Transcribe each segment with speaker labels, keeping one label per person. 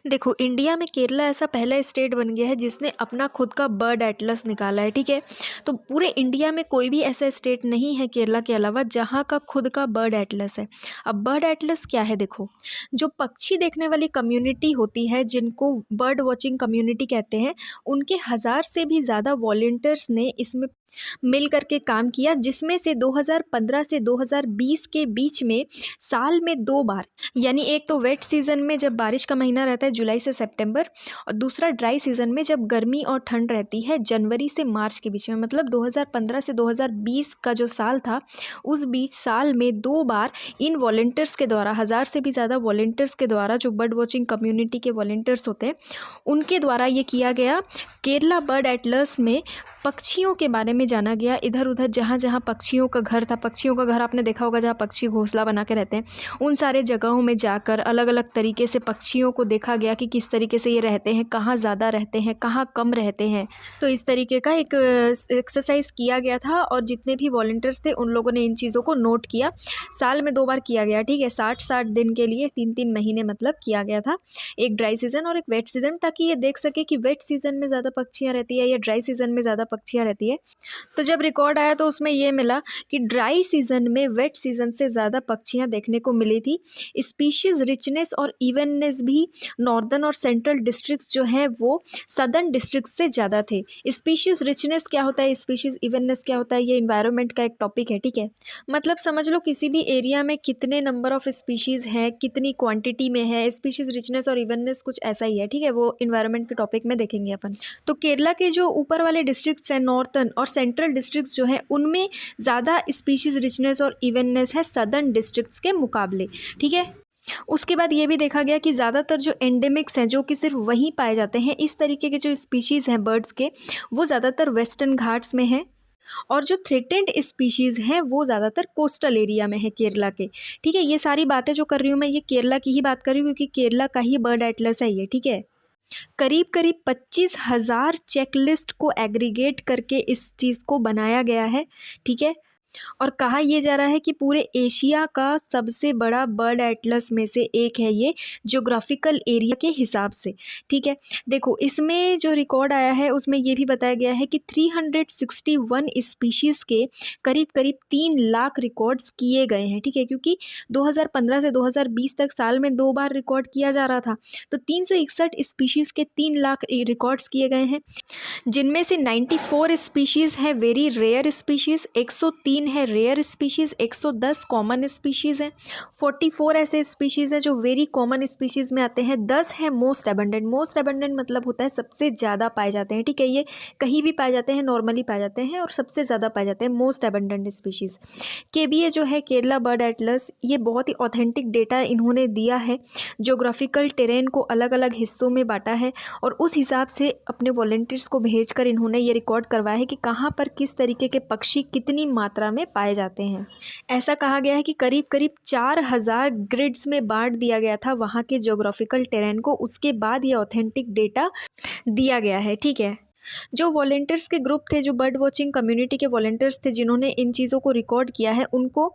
Speaker 1: देखो, इंडिया में केरला ऐसा पहला स्टेट बन गया है जिसने अपना खुद का बर्ड एटलस निकाला है, ठीक है। तो पूरे इंडिया में कोई भी ऐसा स्टेट नहीं है केरला के अलावा जहाँ का खुद का बर्ड एटलस है। अब बर्ड एटलस क्या है? देखो, जो पक्षी देखने वाली कम्युनिटी होती है जिनको बर्ड वॉचिंग कम्युनिटी कहते हैं, उनके 1000 से भी ज़्यादा वॉलंटियर्स ने इसमें मिल करके काम किया, जिसमें से 2015 से 2020 के बीच में साल में 2 बार, यानी एक तो वेट सीज़न में जब बारिश का महीना रहता है जुलाई से सितंबर, और दूसरा ड्राई सीज़न में जब गर्मी और ठंड रहती है जनवरी से मार्च के बीच में, मतलब 2015 से 2020 का जो साल था उस बीच साल में 2 बार इन वॉलंटियर्स के द्वारा, 1000 से भी ज़्यादा वॉलंटियर्स के द्वारा, जो बर्ड वॉचिंग कम्युनिटी के वॉलंटियर्स होते हैं उनके द्वारा ये किया गया। केरला बर्ड एटलस में पक्षियों के बारे में जाना गया। इधर उधर जहाँ जहाँ पक्षियों का घर था, पक्षियों का घर आपने देखा होगा जहाँ पक्षी घोंसला बना के रहते हैं, उन सारे जगहों में जाकर अलग अलग तरीके से पक्षियों को देखा गया कि किस तरीके से ये रहते हैं, कहाँ ज़्यादा रहते हैं, कहाँ कम रहते हैं। तो इस तरीके का एक एक्सरसाइज किया गया था और जितने भी वॉलंटियर्स थे उन लोगों ने इन चीज़ों को नोट किया। साल में 2 बार किया गया, ठीक है, 60-60 दिन के लिए 3-3 महीने मतलब किया गया था, एक ड्राई सीज़न और एक वेट सीज़न, ताकि ये देख सके कि वेट सीज़न में ज़्यादा पक्षियाँ रहती है या ड्राई सीज़न में ज़्यादा पक्षियाँ रहती है। तो जब रिकॉर्ड आया तो उसमें ये मिला कि ड्राई सीज़न में वेट सीज़न से ज़्यादा पक्षियाँ देखने को मिली थी। स्पीशीज़ रिचनेस और इवननेस भी नॉर्दर्न और सेंट्रल डिस्ट्रिक्ट्स जो हैं वो सदर्न डिस्ट्रिक्ट से ज़्यादा थे। स्पीशीज़ रिचनेस क्या होता है, स्पीशीज़ इवननेस क्या होता है, ये इन्वायरमेंट का एक टॉपिक है, ठीक है। मतलब समझ लो किसी भी एरिया में कितने नंबर ऑफ स्पीशीज़ हैं, कितनी क्वांटिटी में है। स्पीशीज़ रिचनेस और इवननेस कुछ ऐसा ही है, ठीक है, वो इन्वायरमेंट के टॉपिक में देखेंगे अपन। तो केरला के जो ऊपर वाले डिस्ट्रिक्ट्स हैं, नॉर्थर्न और सेंट्रल डिस्ट्रिक्ट्स जो हैं, उनमें ज़्यादा स्पीशीज़ रिचनेस और इवननेस है सदर्न डिस्ट्रिक्ट्स के मुकाबले, ठीक है। उसके बाद ये भी देखा गया कि ज़्यादातर जो एंडेमिक्स हैं, जो कि सिर्फ वहीं पाए जाते हैं, इस तरीके के जो स्पीशीज़ हैं बर्ड्स के, वो ज़्यादातर वेस्टर्न घाट्स में हैं। और जो थ्रेटेंड स्पीशीज़ हैं वो ज़्यादातर कोस्टल एरिया में है केरला के, ठीक है। ये सारी बातें जो कर रही हूँ मैं, ये केरला की ही बात कर रही हूँ क्योंकि केरला का ही बर्ड एटलस है ये, ठीक है। करीब करीब 25,000 चेकलिस्ट को एग्रीगेट करके इस चीज़ को बनाया गया है, ठीक है। और कहा यह जा रहा है कि पूरे एशिया का सबसे बड़ा बर्ड एटलस में से एक है ये, ज्योग्राफिकल एरिया के हिसाब से, ठीक है। देखो, इसमें जो रिकॉर्ड आया है उसमें ये भी बताया गया है कि 361 स्पीशीज़ के करीब करीब 3 लाख रिकॉर्ड्स किए गए हैं, ठीक है, क्योंकि 2015 से 2020 तक साल में 2 बार रिकॉर्ड किया जा रहा था। तो 361 स्पीशीज़ के 3 लाख रिकॉर्ड्स किए गए हैं, जिनमें से 94 स्पीशीज़ है वेरी रेयर स्पीशीज़, 103 है रेयर स्पीशीज़, 110 कॉमन स्पीशीज़ हैं, 44 ऐसे स्पीशीज़ हैं जो वेरी कॉमन स्पीशीज़ में आते हैं, 10 है मोस्ट एबंडेंट। मोस्ट एबंडेंट मतलब होता है सबसे ज़्यादा पाए जाते हैं, ठीक है, ये कहीं भी पाए जाते हैं, नॉर्मली पाए जाते हैं और सबसे ज़्यादा पाए जाते हैं मोस्ट एबंडेंट स्पीशीज़। केबीए जो है केरला बर्ड एटलस, ये बहुत ही ऑथेंटिक डेटा इन्होंने दिया है, जोग्राफिकल टेरेन को अलग अलग हिस्सों में बांटा है और उस हिसाब से अपने वॉलंटियर्स को भेजकर इन्होंने ये रिकॉर्ड करवाया है कि कहाँ पर किस तरीके के पक्षी कितनी मात्रा में पाए जाते हैं। ऐसा कहा गया है कि करीब करीब 4000 ग्रिड्स में बांट दिया गया था वहाँ के ज्योग्राफिकल टेरेन को, उसके बाद ये ऑथेंटिक डेटा दिया गया है, ठीक है। जो वॉलंटियर्स के ग्रुप थे, जो बर्ड वॉचिंग कम्युनिटी के वॉलंटियर्स थे जिन्होंने इन चीज़ों को रिकॉर्ड किया है, उनको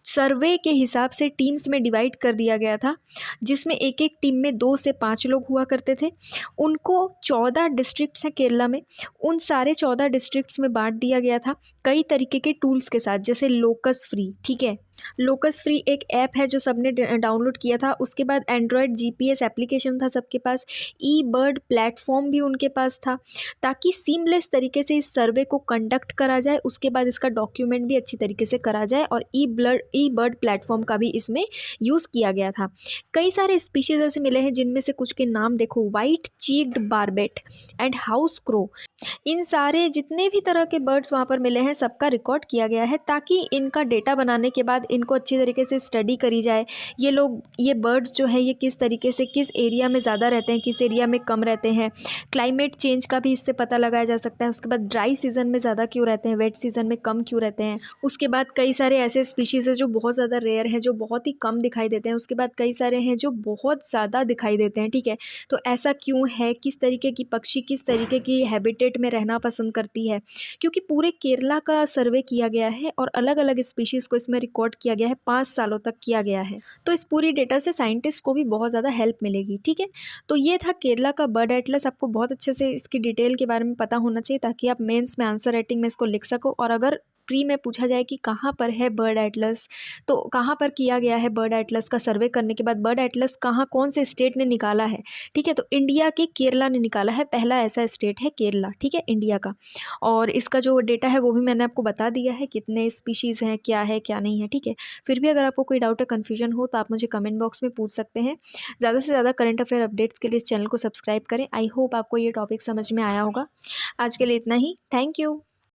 Speaker 1: सर्वे के हिसाब से टीम्स में डिवाइड कर दिया गया था, जिसमें एक एक टीम में 2 से 5 लोग हुआ करते थे। उनको 14 डिस्ट्रिक्ट्स हैं केरला में, उन सारे 14 डिस्ट्रिक्ट्स में बांट दिया गया था कई तरीके के टूल्स के साथ, जैसे लोकस फ्री, ठीक है। लोकस फ्री एक ऐप है जो सबने डाउनलोड किया था। उसके बाद एंड्रॉयड जीपीएस एप्लीकेशन था सबके पास, ई बर्ड प्लेटफॉर्म भी उनके पास था, ताकि सीमलेस तरीके से इस सर्वे को कंडक्ट करा जाए, उसके बाद इसका डॉक्यूमेंट भी अच्छी तरीके से करा जाए, और ई बर्ड प्लेटफॉर्म का भी इसमें यूज़ किया गया था। कई सारे स्पीशीज़ ऐसे मिले हैं जिनमें से कुछ के नाम देखो, white cheeked barbet and house crow. इन सारे जितने भी तरह के बर्ड्स वहाँ पर मिले हैं सबका रिकॉर्ड किया गया है, ताकि इनका डेटा बनाने के बाद इनको अच्छी तरीके से स्टडी करी जाए। ये बर्ड्स जो है ये किस तरीके से किस एरिया में ज़्यादा रहते हैं, किस एरिया में कम रहते हैं, क्लाइमेट चेंज का भी इससे पता लगाया जा सकता है। उसके बाद ड्राई सीज़न में ज़्यादा क्यों रहते हैं, वेट सीज़न में कम क्यों रहते हैं। उसके बाद कई सारे ऐसे स्पीशीज़ है जो बहुत ज़्यादा रेयर है, जो बहुत ही कम दिखाई देते हैं। उसके बाद कई सारे हैं जो बहुत ज़्यादा दिखाई देते हैं, ठीक है। तो ऐसा क्यों है, किस तरीके की पक्षी किस तरीके की हैबिटेट में रहना पसंद करती है, क्योंकि पूरे केरला का सर्वे किया गया है और अलग अलग स्पीशीज़ को इसमें रिकॉर्ड अलॉट किया गया है, 5 सालों तक किया गया है। तो इस पूरी डेटा से साइंटिस्ट को भी बहुत ज़्यादा हेल्प मिलेगी, ठीक है। तो ये था केरला का बर्ड एटलस। आपको बहुत अच्छे से इसकी डिटेल के बारे में पता होना चाहिए ताकि आप मेंस में आंसर राइटिंग में इसको लिख सको। और अगर प्री में पूछा जाए कि कहाँ पर है बर्ड एटलस, तो कहाँ पर किया गया है बर्ड एटलस का सर्वे करने के बाद बर्ड एटलस कहाँ कौन से स्टेट ने निकाला है, ठीक है, तो इंडिया के केरला ने निकाला है। पहला ऐसा स्टेट है केरला, ठीक है, इंडिया का। और इसका जो डेटा है वो भी मैंने आपको बता दिया है, कितने स्पीशीज़ हैं, क्या है क्या नहीं है, ठीक है। फिर भी अगर आपको कोई डाउट या कन्फ्यूजन हो तो आप मुझे कमेंट बॉक्स में पूछ सकते हैं। ज़्यादा से ज़्यादा करंट अफेयर अपडेट्स के लिए इस चैनल को सब्सक्राइब करें। आई होप आपको ये टॉपिक समझ में आया होगा। आज के लिए इतना ही। Thank you.